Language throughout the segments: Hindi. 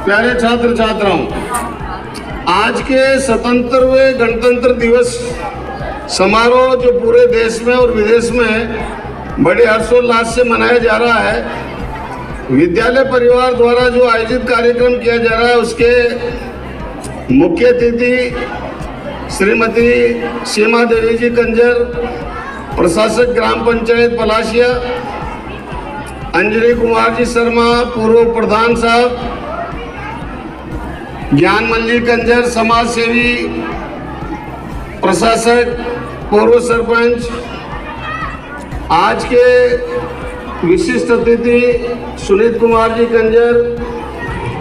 प्यारे छात्र छात्राओं, आज के 77वें गणतंत्र दिवस समारोह जो पूरे देश में और विदेश में बड़े हर्षोल्लास से मनाया जा रहा है, विद्यालय परिवार द्वारा जो आयोजित कार्यक्रम किया जा रहा है उसके मुख्य अतिथि श्रीमती सीमा देवी जी कंजर, प्रशासक ग्राम पंचायत पलाशिया, अंजलि कुमार जी शर्मा पूर्व प्रधान साहब, ज्ञानमल जी कंजर समाज सेवी प्रशासक पूर्व सरपंच, आज के विशिष्ट अतिथि सुनीत कुमार जी कंजर,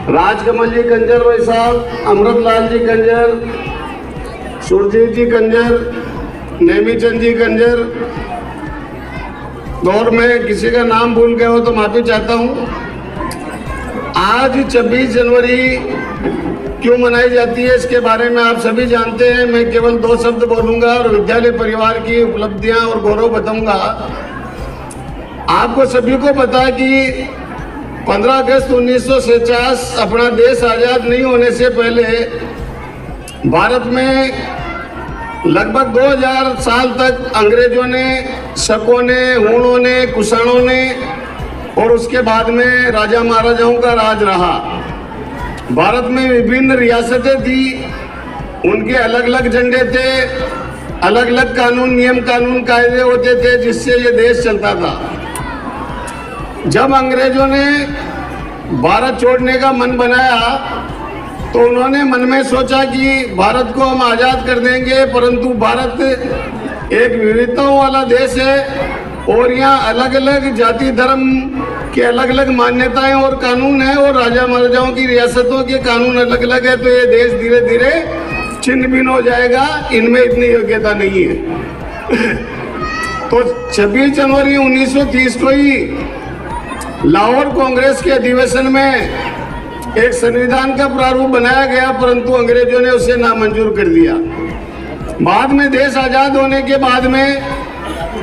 राजकमल जी कंजर भाई साहब, अमृतलाल जी कंजर, सुरजीत जी कंजर, नेमीचंद जी कंजर, और मैं किसी का नाम भूल गया हो तो माफी चाहता हूँ। आज 26 जनवरी क्यों मनाई जाती है इसके बारे में आप सभी जानते हैं। मैं केवल 2 शब्द बोलूंगा और विद्यालय परिवार की उपलब्धियां और गौरव बताऊंगा। आपको सभी को पता है कि 15 अगस्त 1949 अपना देश आजाद नहीं होने से पहले भारत में लगभग 2000 साल तक अंग्रेजों ने, शकों ने, हूणों ने, कुषाणों ने और उसके बाद में राजा महाराजाओं का राज रहा। भारत में विभिन्न रियासतें थी, उनके अलग अलग झंडे थे, अलग अलग कानून, नियम कानून, कायदे होते थे जिससे ये देश चलता था। जब अंग्रेजों ने भारत छोड़ने का मन बनाया तो उन्होंने मन में सोचा कि भारत को हम आज़ाद कर देंगे, परंतु भारत एक विविधताओं वाला देश है और यहाँ अलग अलग जाति धर्म के अलग अलग मान्यताएं और कानून हैं और राजा महाराजाओं की रियासतों के कानून अलग अलग है, तो ये देश धीरे धीरे छिन्न भिन्न हो जाएगा, इनमें इतनी योग्यता नहीं है। तो 26 जनवरी 1930 को ही लाहौर कांग्रेस के अधिवेशन में एक संविधान का प्रारूप बनाया गया, परंतु अंग्रेजों ने उसे नामंजूर कर दिया। बाद में देश आजाद होने के बाद में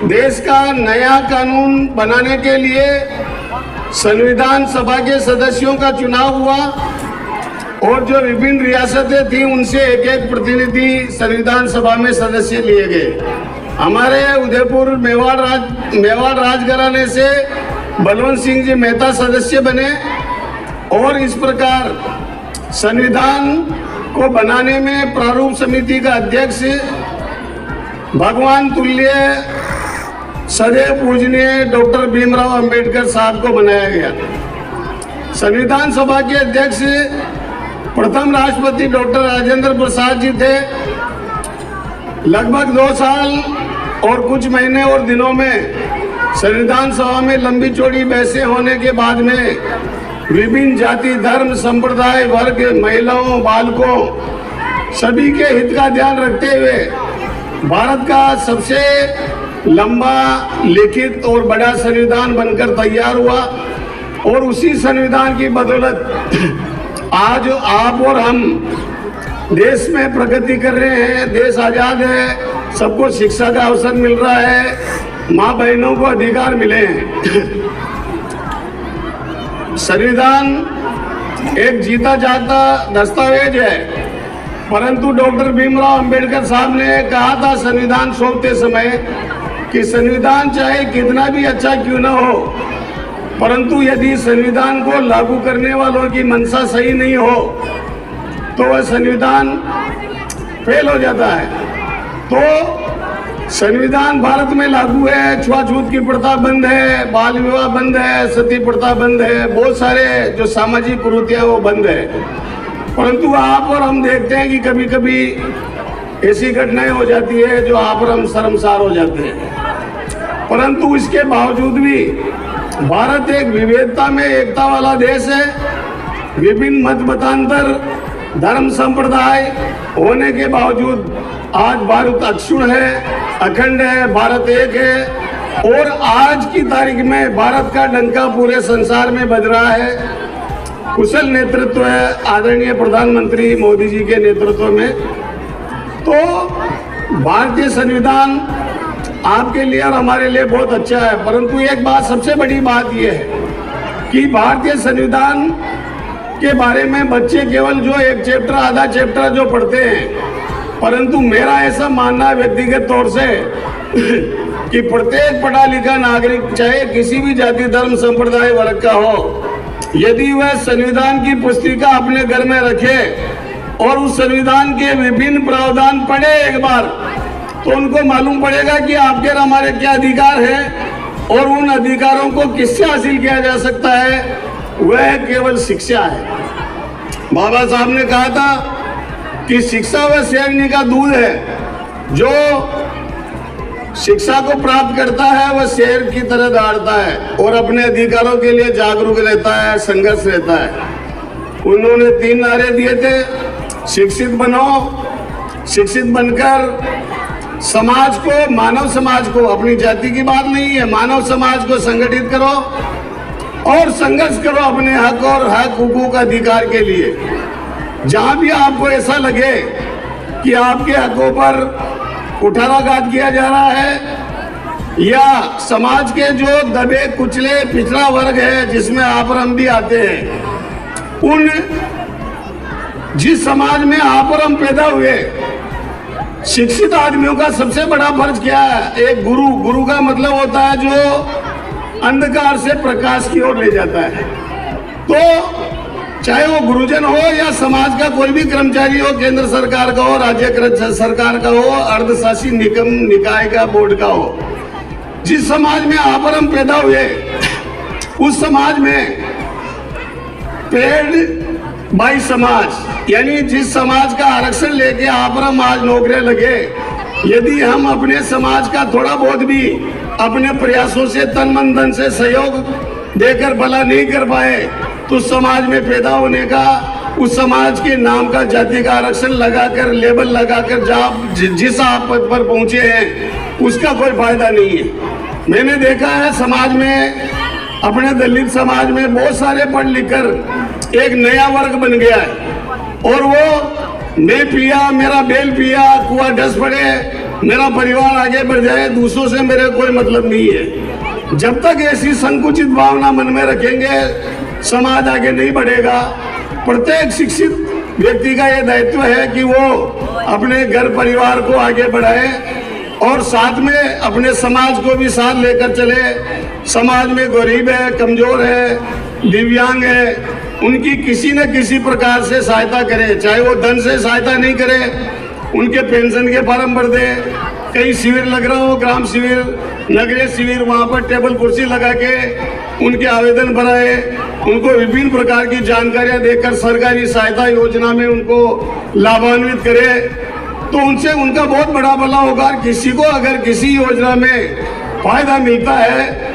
देश का नया कानून बनाने के लिए संविधान सभा के सदस्यों का चुनाव हुआ और जो विभिन्न रियासतें थी उनसे एक एक प्रतिनिधि संविधान सभा में सदस्य लिए गए। हमारे उदयपुर मेवाड़ राजघराने से बलवंत सिंह जी मेहता सदस्य बने और इस प्रकार संविधान को बनाने में प्रारूप समिति का अध्यक्ष भगवान तुल्य सदैव पूजनीय डॉक्टर भीमराव अंबेडकर साहब को बनाया गया। संविधान सभा के अध्यक्ष प्रथम राष्ट्रपति डॉक्टर राजेंद्र प्रसाद जी थे। लगभग 2 साल और कुछ महीने और दिनों में संविधान सभा में लंबी चौड़ी बहसें होने के बाद में विभिन्न जाति धर्म संप्रदाय वर्ग महिलाओं बालकों सभी के हित का ध्यान रखते हुए भारत का सबसे लंबा लिखित और बड़ा संविधान बनकर तैयार हुआ और उसी संविधान की बदौलत आज आप और हम देश में प्रगति कर रहे हैं। देश आजाद है, सबको शिक्षा का अवसर मिल रहा है, माँ बहनों को अधिकार मिले हैं। संविधान एक जीता जागता दस्तावेज है, परंतु डॉक्टर भीमराव अंबेडकर साहब ने कहा था संविधान सौंपते समय कि संविधान चाहे कितना भी अच्छा क्यों न हो, परंतु यदि संविधान को लागू करने वालों की मंशा सही नहीं हो तो वह संविधान फेल हो जाता है। तो संविधान भारत में लागू है, छुआछूत की प्रथा बंद है, बाल विवाह बंद है, सती प्रथा बंद है, बहुत सारे जो सामाजिक कुरीतियां वो बंद है। परंतु आप और हम देखते हैं कि कभी कभी ऐसी घटनाएं हो जाती है जो आप और हम शर्मसार हो जाते हैं। परंतु इसके बावजूद भी भारत एक विविधता में एकता वाला देश है। विभिन्न मत मतांतर धर्म संप्रदाय होने के बावजूद आज भारत अक्षुण है, अखंड है, भारत एक है और आज की तारीख में भारत का डंका पूरे संसार में बज रहा है। कुशल नेतृत्व है आदरणीय प्रधानमंत्री मोदी जी के नेतृत्व में। तो भारतीय संविधान आपके लिए और हमारे लिए बहुत अच्छा है, परंतु एक बात सबसे बड़ी बात यह है कि भारतीय संविधान के बारे में बच्चे केवल जो एक चैप्टर आधा चैप्टर जो पढ़ते हैं, परंतु मेरा ऐसा मानना है व्यक्तिगत तौर से कि प्रत्येक पढ़ा लिखा नागरिक चाहे किसी भी जाति धर्म संप्रदाय वर्ग का हो, यदि वह संविधान की पुस्तिका अपने घर में रखे और उस संविधान के विभिन्न प्रावधान पढ़े एक बार, तो उनको मालूम पड़ेगा कि आपके और हमारे क्या अधिकार हैं और उन अधिकारों को किससे हासिल किया जा सकता है। वह केवल शिक्षा है। बाबा साहब ने कहा था कि शिक्षा वह शेरनी का दूध है, जो शिक्षा को प्राप्त करता है वह शेर की तरह दौड़ता है और अपने अधिकारों के लिए जागरूक रहता है, संघर्ष रहता है। उन्होंने 3 नारे दिए थे, शिक्षित बनो, शिक्षित बनकर समाज को, मानव समाज को, अपनी जाति की बात नहीं है, मानव समाज को संगठित करो और संघर्ष करो अपने हक और हक हुकूक अधिकार के लिए। जहां भी आपको ऐसा लगे कि आपके हकों पर कुठाराघात किया जा रहा है या समाज के जो दबे कुचले पिछड़ा वर्ग है जिसमें आप और हम भी आते हैं, उन जिस समाज में आप और हम पैदा हुए, शिक्षित आदमियों का सबसे बड़ा फर्ज क्या है? एक गुरु, गुरु का मतलब होता है जो अंधकार से प्रकाश की ओर ले जाता है। तो चाहे वो गुरुजन हो या समाज का कोई भी कर्मचारी हो, केंद्र सरकार का हो, राज्य सरकार का हो, अर्धशासी निगम निकाय का, बोर्ड का हो, जिस समाज में आप और हम पैदा हुए, उस समाज में पेड बाई समाज, यानी जिस समाज का आरक्षण लेके आप और हम आज नौकरियां लगे, यदि हम अपने समाज का थोड़ा बहुत भी अपने प्रयासों से तन मन धन से सहयोग देकर भला नहीं कर पाए, तो समाज में पैदा होने का, उस समाज के नाम का जाति का आरक्षण लगाकर, लेबल लगाकर जिस आप पद पर पहुंचे हैं, उसका कोई फायदा नहीं है। मैंने देखा है समाज में, अपने दलित समाज में बहुत सारे पढ़ लिख कर एक नया वर्ग बन गया है और वो मैं पिया, मेरा बेल पिया, कुआ ढस पड़े, मेरा परिवार आगे बढ़ जाए, दूसरों से मेरे कोई मतलब नहीं है। जब तक ऐसी संकुचित भावना मन में रखेंगे, समाज आगे नहीं बढ़ेगा। प्रत्येक शिक्षित व्यक्ति का यह दायित्व है कि वो अपने घर परिवार को आगे बढ़ाए और साथ में अपने समाज को भी साथ लेकर चले। समाज में गरीब है, कमजोर है, दिव्यांग है, उनकी किसी न किसी प्रकार से सहायता करे, चाहे वो धन से सहायता नहीं करे, उनके पेंशन के फॉर्म भर दे। कहीं शिविर लग रहा हो, ग्राम शिविर, नगरीय शिविर, वहाँ पर टेबल कुर्सी लगा के उनके आवेदन भराए, उनको विभिन्न प्रकार की जानकारियां देकर सरकारी सहायता योजना में उनको लाभान्वित करे, तो उनसे उनका बहुत बड़ा भला होगा। किसी को अगर किसी योजना में फायदा मिलता है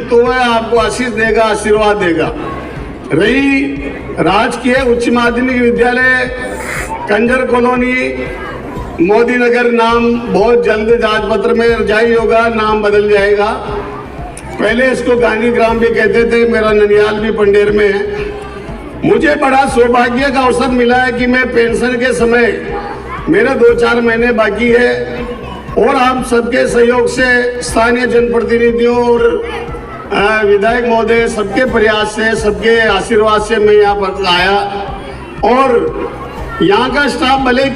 तो वह आपको आशीष देगा, आशीर्वाद देगा। रही राजकीय उच्च माध्यमिक विद्यालय कंजर कॉलोनी मोदी नगर, नाम बहुत जल्द राजपत्र में जारी होगा, नाम बदल जाएगा। पहले इसको गांधी ग्राम भी कहते थे, मेरा ननियाल भी पंडेर में है। मुझे बड़ा सौभाग्य का अवसर मिला है कि मैं पेंशन के समय, मेरे 2-4 महीने बाकी है और आप सबके सहयोग से, स्थानीय जनप्रतिनिधियों और विधायक महोदय सबके प्रयास से, सबके आशीर्वाद से मैं यहाँ पर आया और यहाँ का स्टाफ भले